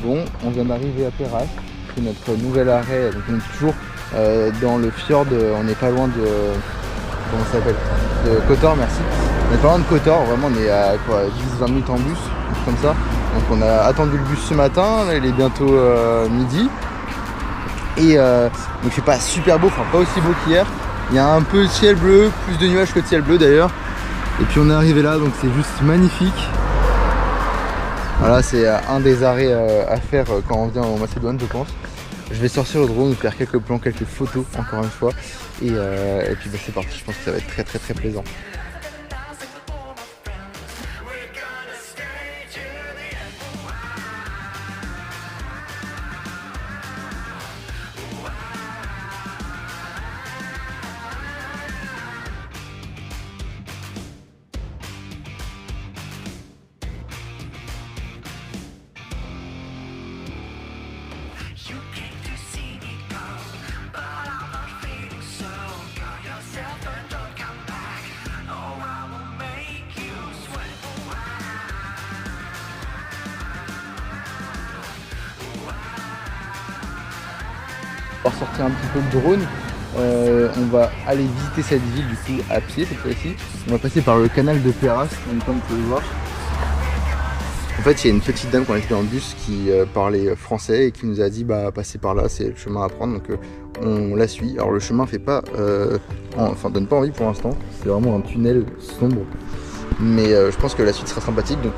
Bon, on vient d'arriver à Perras, c'est notre nouvel arrêt, donc on est toujours dans le fjord, on n'est pas loin de... comment ça s'appelle, de Kotor, merci. On est pas loin de Kotor, vraiment on est à 10-20 minutes en bus, comme ça. Donc on a attendu le bus ce matin, là il est bientôt midi. Et donc il fait pas super beau, enfin pas aussi beau qu'hier. Il y a un peu de ciel bleu, plus de nuages que de ciel bleu d'ailleurs. Et puis on est arrivé là, donc c'est juste magnifique. Voilà, c'est un des arrêts à faire quand on vient en Macédoine, je pense. Je vais sortir le drone, faire quelques plans, quelques photos encore une fois. Et puis bah, c'est parti, je pense que ça va être très plaisant. On va sortir un petit peu le drone, on va aller visiter cette ville du coup à pied cette fois-ci. On va passer par le canal de Perras, donc, comme vous pouvez le voir. En fait il y a une petite dame quand on était dans le bus qui parlait français et qui nous a dit bah passez par là, c'est le chemin à prendre, donc on la suit. Alors le chemin fait pas, donne pas envie pour l'instant, c'est vraiment un tunnel sombre, mais je pense que la suite sera sympathique, donc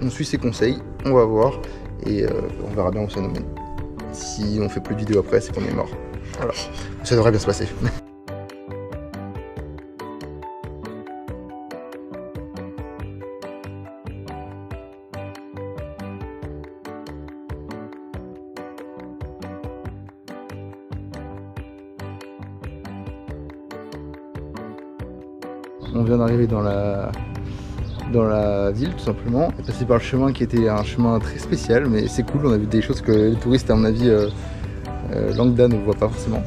on suit ses conseils, on va voir et on verra bien où ça nous mène. Si on fait plus de vidéos après, c'est qu'on est mort. Voilà, ça devrait bien se passer. On vient d'arriver dans la ville tout simplement, et passer par le chemin qui était un chemin très spécial, mais c'est cool, on a vu des choses que les touristes à mon avis lambda ne voient pas forcément.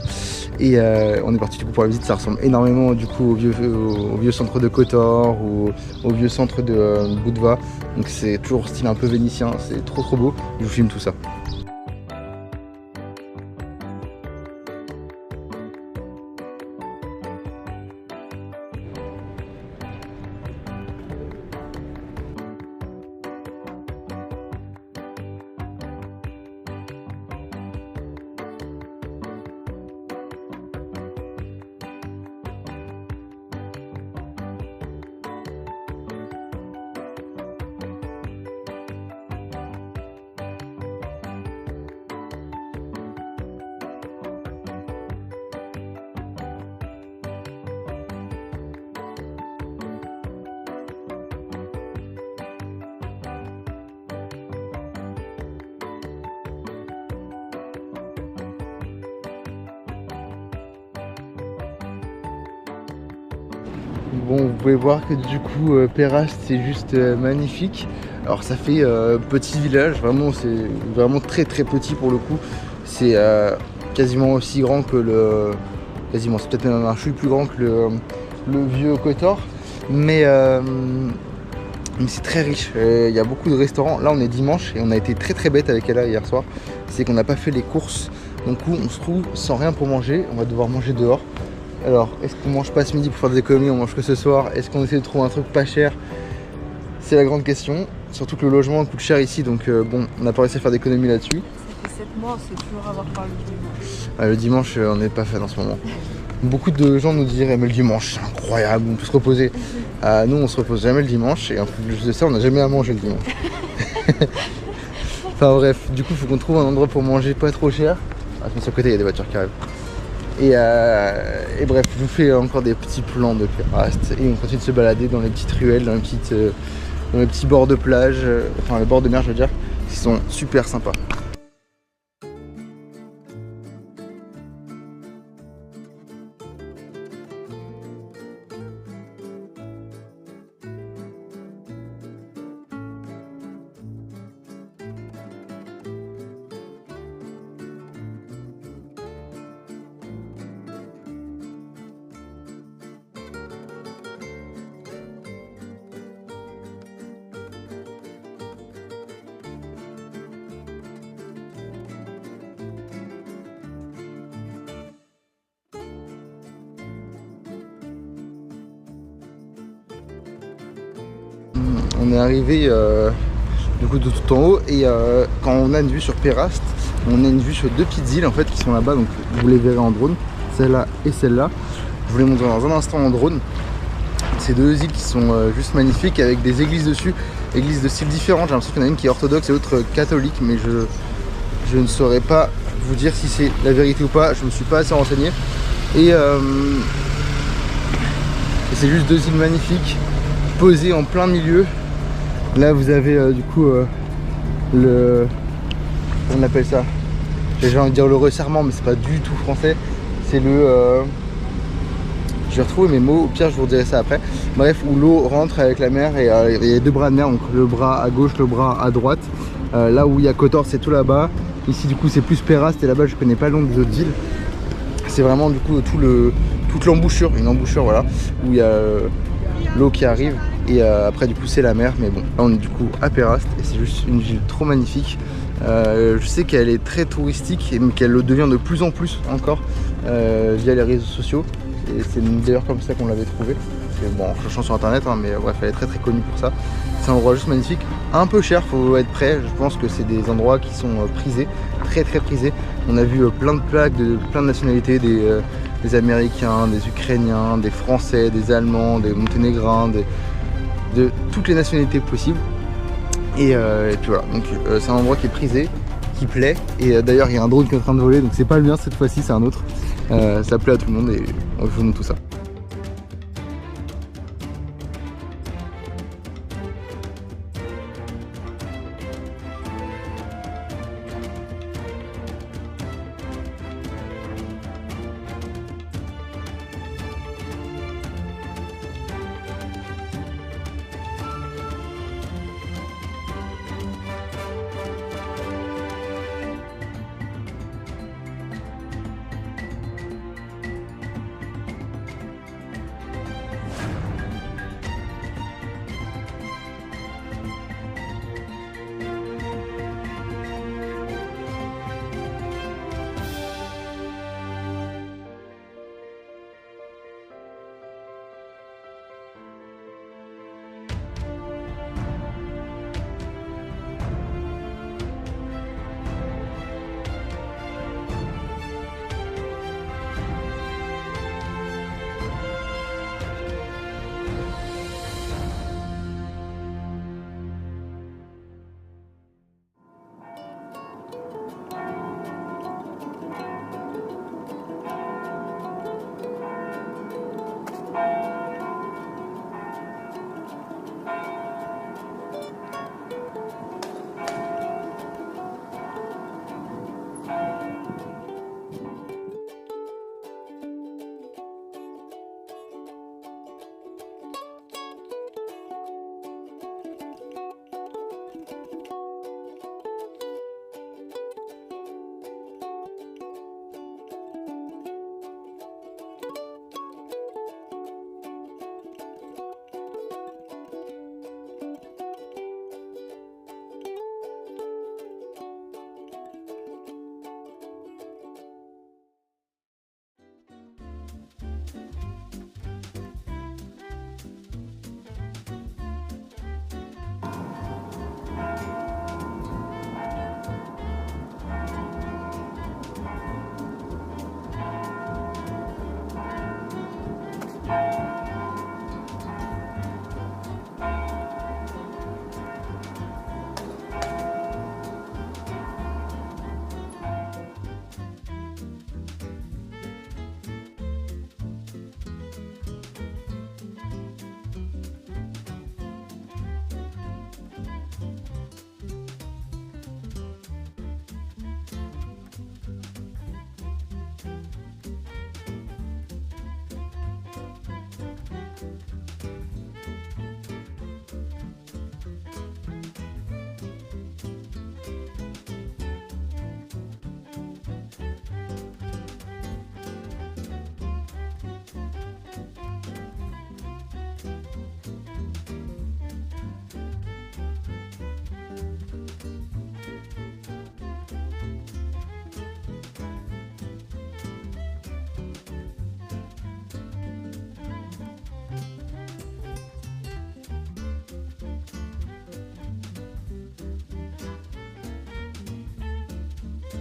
Et on est parti du coup pour la visite, ça ressemble énormément du coup au vieux centre de Kotor ou au vieux centre de Budva, donc c'est toujours style un peu vénitien, c'est trop beau, je vous filme tout ça. Bon, vous pouvez voir que du coup Perras c'est juste magnifique. Alors ça fait petit village, vraiment c'est vraiment très petit pour le coup. C'est quasiment aussi grand que le... Quasiment, c'est peut-être même un chouïa plus grand que le vieux Kotor. Mais c'est très riche, il y a beaucoup de restaurants. Là on est dimanche et on a été très bête avec Ella hier soir. C'est qu'on n'a pas fait les courses. Donc on se trouve sans rien pour manger, on va devoir manger dehors. Alors, est-ce qu'on mange pas ce midi pour faire des économies, on mange que ce soir? Est-ce qu'on essaie de trouver un truc pas cher? C'est la grande question. Surtout que le logement coûte cher ici, donc bon, on n'a pas réussi à faire d'économies là-dessus. Ça fait 7 mois, c'est toujours avoir parlé du dimanche. Le dimanche, on n'est pas fan en ce moment. Beaucoup de gens nous diraient, mais le dimanche, c'est incroyable, on peut se reposer. Nous, on se repose jamais le dimanche, et en plus de ça, on n'a jamais à manger le dimanche. Enfin bref, du coup, il faut qu'on trouve un endroit pour manger pas trop cher. Ah, je me suis à côté, il y a des voitures qui arrivent. Et bref, je vous fais encore des petits plans de Perras et on continue de se balader dans les petites ruelles, dans les petits bords de plage, enfin les bords de mer je veux dire, qui sont super sympas. on est arrivé du coup de tout en haut et quand on a une vue sur Péraste, on a une vue sur deux petites îles en fait qui sont là-bas, donc vous les verrez en drone, celle-là et celle-là. Je vous les montre dans un instant en drone. Ces deux îles qui sont juste magnifiques avec des églises dessus, églises de styles différents. J'ai l'impression qu'il y en a une qui est orthodoxe et l'autre catholique, mais je ne saurais pas vous dire si c'est la vérité ou pas, je me suis pas assez renseigné. Et c'est juste deux îles magnifiques posées en plein milieu. Là vous avez du coup le... on appelle ça, j'ai envie de dire le resserrement, mais c'est pas du tout français. C'est le... je vais retrouver mes mots, au pire je vous redirai ça après. Bref, où l'eau rentre avec la mer et il y a deux bras de mer, donc le bras à gauche, le bras à droite. Là où il y a Kotor, c'est tout là-bas. Ici du coup c'est plus Péraste et là-bas je connais pas le nom des autres îles. C'est vraiment du coup toute l'embouchure, une embouchure voilà, où il y a l'eau qui arrive et après du coup c'est la mer. Mais bon, là on est du coup à Péraste et c'est juste une ville trop magnifique. Je sais qu'elle est très touristique mais qu'elle le devient de plus en plus encore via les réseaux sociaux. Et c'est d'ailleurs comme ça qu'on l'avait trouvé. Bon, en cherchant sur internet, hein, mais bref, elle est très très connue pour ça. C'est un endroit juste magnifique, un peu cher, faut être prêt. Je pense que c'est des endroits qui sont prisés, très très prisés. On a vu plein de plaques de plein de nationalités, des Américains, des Ukrainiens, des Français, des Allemands, des Monténégrins, de toutes les nationalités possibles. Et puis voilà, donc c'est un endroit qui est prisé, qui plaît. Et d'ailleurs il y a un drone qui est en train de voler, donc c'est pas le mien cette fois-ci, c'est un autre. Ça plaît à tout le monde et on vous montre tout ça.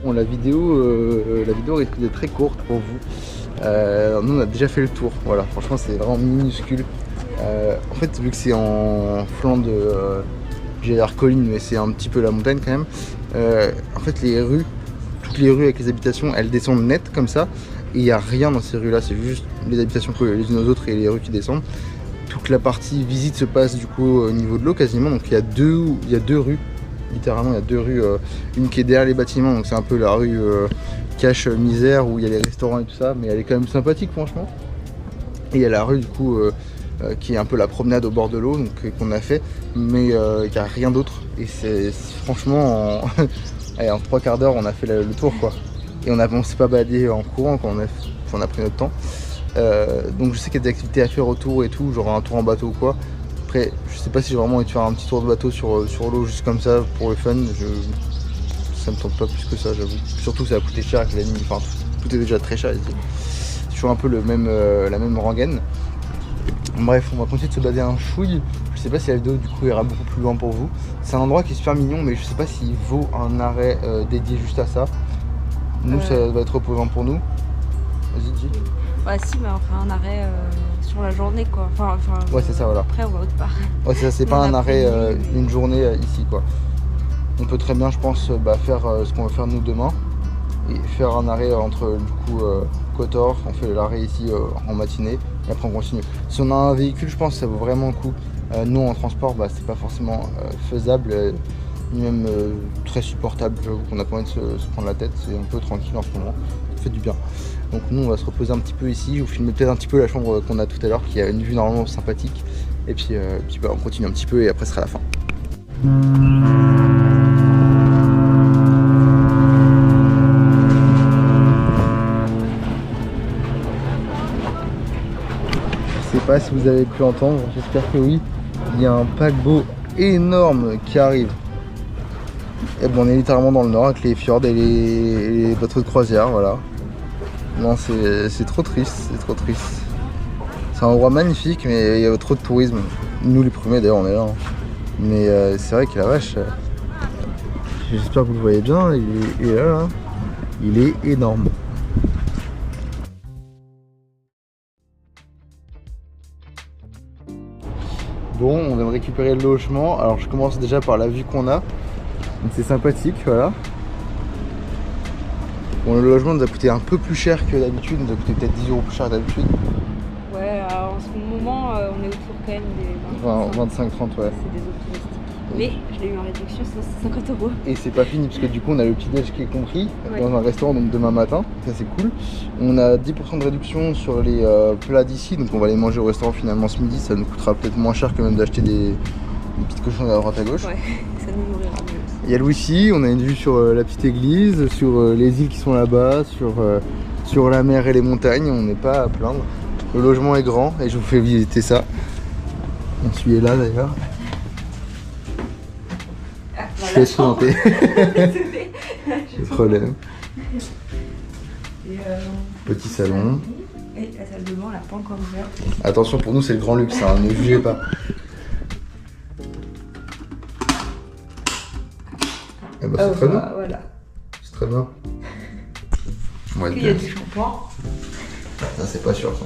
Bon, la vidéo risque d'être très courte pour vous. Nous on a déjà fait le tour, voilà, franchement c'est vraiment minuscule. En fait vu que c'est en flanc de, j'allais dire colline mais c'est un petit peu la montagne quand même, en fait toutes les rues avec les habitations elles descendent net comme ça et il n'y a rien dans ces rues là, c'est juste les habitations collées les unes aux autres et les rues qui descendent. Toute la partie visite se passe du coup au niveau de l'eau quasiment, donc il y a deux rues, littéralement il y a deux rues, une qui est derrière les bâtiments, donc c'est un peu la rue cache misère où il y a les restaurants et tout ça, mais elle est quand même sympathique franchement. Et il y a la rue du coup qui est un peu la promenade au bord de l'eau, donc qu'on a fait, mais il n'y a rien d'autre. Et c'est franchement en 3 quarts d'heure on a fait le tour quoi. Et on s'est pas baladé en courant quand on a pris notre temps. Donc je sais qu'il y a des activités à faire autour et tout, genre un tour en bateau ou quoi. Après je sais pas si j'ai vraiment envie de faire un petit tour de bateau sur l'eau juste comme ça pour le fun. Ça me tente pas plus que ça, j'avoue. Surtout ça a coûté cher avec la nuit, enfin tout est déjà très cher ici. C'est toujours un peu la même rengaine. Bref, on va continuer de se balader un chouille. Je sais pas si la vidéo du coup ira beaucoup plus loin pour vous. C'est un endroit qui est super mignon, mais je sais pas s'il vaut un arrêt dédié juste à ça. Nous ça va être reposant pour nous. Vas-y dis. Bah si, mais on fera un arrêt sur la journée quoi. Enfin ouais c'est ça voilà. Après on va autre part. Ouais c'est ça, c'est pas un arrêt une journée ici quoi. On peut très bien je pense faire ce qu'on va faire nous demain. Et faire un arrêt entre du coup Kotor, on fait l'arrêt ici en matinée et après on continue. Si on a un véhicule je pense que ça vaut vraiment le coup. Nous en transport c'est pas forcément faisable ni même très supportable, j'avoue qu'on a pas envie de se prendre la tête, c'est un peu tranquille en ce moment, ça fait du bien. Donc nous on va se reposer un petit peu ici, je vous filme peut-être un petit peu la chambre qu'on a tout à l'heure qui a une vue normalement sympathique et puis on continue un petit peu et après ce sera la fin. Je sais pas si vous avez pu entendre, j'espère que oui, il y a un paquebot énorme qui arrive. Et bon, on est littéralement dans le nord avec les fjords et les bateaux de croisière, voilà. Non, c'est trop triste, c'est trop triste. C'est un endroit magnifique, mais il y a trop de tourisme. Nous les premiers d'ailleurs, on est là. Hein. Mais c'est vrai que la vache, j'espère que vous le voyez bien, il est là, il est énorme. Bon, on vient de récupérer le logement. Alors je commence déjà par la vue qu'on a. Donc c'est sympathique, voilà. Bon, le logement nous a coûté un peu plus cher que d'habitude, nous a coûté peut-être 10 € plus cher que d'habitude. Ouais, alors en ce moment on est autour quand même des 25-30 ouais. C'est des eaux touristiques. Mais je l'ai eu en réduction, sinon c'est 50 €. Et c'est pas fini parce que du coup on a le petit déj qui est compris ouais. Dans un restaurant donc demain matin, ça c'est cool. On a 10% de réduction sur les plats d'ici, donc on va aller manger au restaurant finalement ce midi, ça nous coûtera peut-être moins cher que même d'acheter des petites cochons à droite à gauche. Ouais, ça nous nourrira mieux. Il y a le wifi, on a une vue sur la petite église, sur les îles qui sont là-bas, sur la mer et les montagnes, on n'est pas à plaindre. Le logement est grand et je vous fais visiter ça. On suit là d'ailleurs. Je vais se présenter. Pas de problème. Petit salon. Et la salle de bain, elle n'a pas encore ouvert. Attention, pour nous c'est le grand luxe, hein, ne jugez pas. Eh ben, c'est très bien. Voilà. C'est très bien. Il y a du shampoing. Ça c'est pas sûr ça.